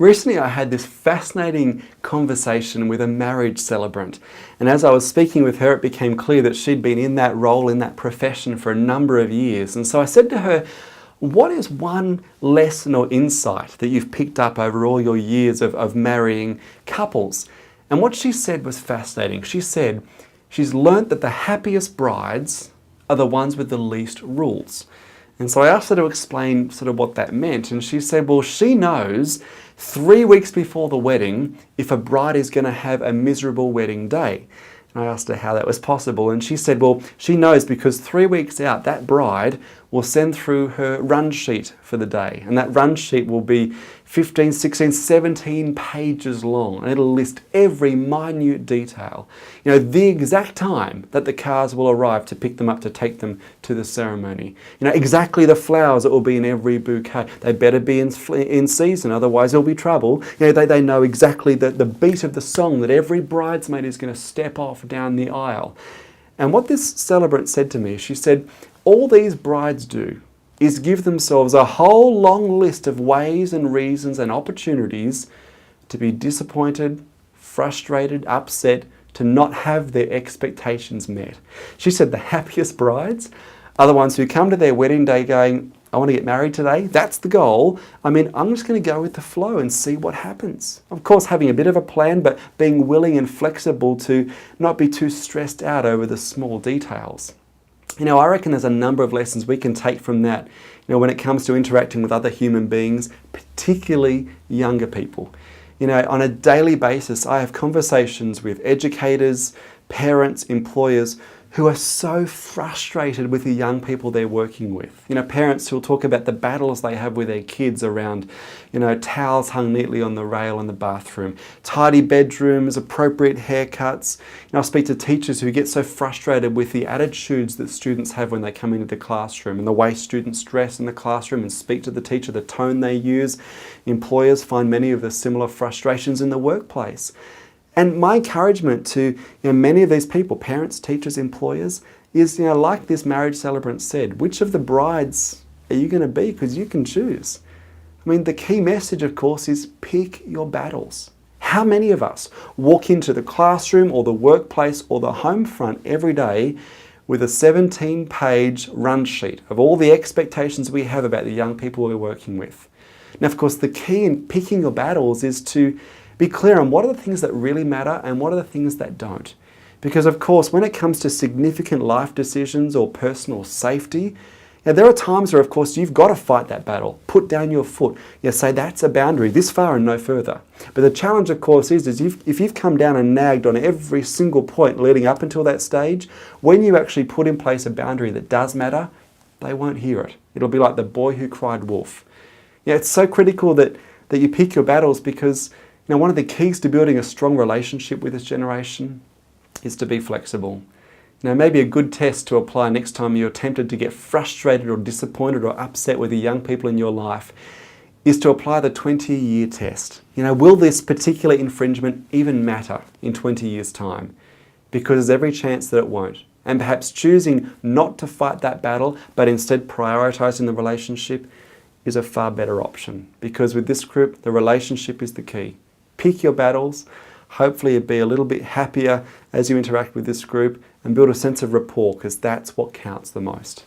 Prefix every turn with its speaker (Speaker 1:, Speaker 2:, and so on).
Speaker 1: Recently I had this fascinating conversation with a marriage celebrant, and as I was speaking with her it became clear that she'd been in that role, in that profession for a number of years. And so I said to her, what is one lesson or insight that you've picked up over all your years of marrying couples? And what she said was fascinating. She said she's learnt that the happiest brides are the ones with the least rules. And so I asked her to explain sort of what that meant, and she said, well, she knows 3 weeks before the wedding if a bride is going to have a miserable wedding day. And I asked her how that was possible, and she said, well, she knows because 3 weeks out, that bride will send through her run sheet for the day. And that run sheet will be 15, 16, 17 pages long, and it'll list every minute detail. You know, the exact time that the cars will arrive to pick them up to take them to the ceremony. You know, exactly the flowers that will be in every bouquet. They better be in season, otherwise there'll be trouble. You know, they know exactly the beat of the song that every bridesmaid is going to step off down the aisle. And what this celebrant said to me, she said, all these brides do is give themselves a whole long list of ways and reasons and opportunities to be disappointed, frustrated, upset, to not have their expectations met. She said the happiest brides are the ones who come to their wedding day going, I want to get married today. That's the goal. I mean, I'm just going to go with the flow and see what happens. Of course, having a bit of a plan, but being willing and flexible to not be too stressed out over the small details. You know, I reckon there's a number of lessons we can take from that, you know, when it comes to interacting with other human beings, particularly younger people. You know, on a daily basis, I have conversations with educators, parents, employers who are so frustrated with the young people they're working with. You know, parents who'll talk about the battles they have with their kids around, you know, towels hung neatly on the rail in the bathroom, tidy bedrooms, appropriate haircuts. You know, I speak to teachers who get so frustrated with the attitudes that students have when they come into the classroom and the way students dress in the classroom and speak to the teacher, the tone they use. Employers find many of the similar frustrations in the workplace. And my encouragement to many of these people, parents, teachers, employers, is like this marriage celebrant said, which of the brides are you going to be? Because you can choose. I mean, the key message, of course, is pick your battles. How many of us walk into the classroom or the workplace or the home front every day with a 17-page run sheet of all the expectations we have about the young people we're working with? Now, of course, the key in picking your battles is to be clear on what are the things that really matter and what are the things that don't. Because of course, when it comes to significant life decisions or personal safety, there are times where of course you've got to fight that battle, put down your foot, say that's a boundary, this far and no further. But the challenge of course is if you've come down and nagged on every single point leading up until that stage, when you actually put in place a boundary that does matter, they won't hear it. It'll be like the boy who cried wolf. It's so critical that you pick your battles because one of the keys to building a strong relationship with this generation is to be flexible. Maybe a good test to apply next time you're tempted to get frustrated or disappointed or upset with the young people in your life is to apply the 20-year test. Will this particular infringement even matter in 20 years' time? Because there's every chance that it won't. And perhaps choosing not to fight that battle, but instead prioritizing the relationship is a far better option. Because with this group, the relationship is the key. Pick your battles. Hopefully you'll be a little bit happier as you interact with this group and build a sense of rapport because that's what counts the most.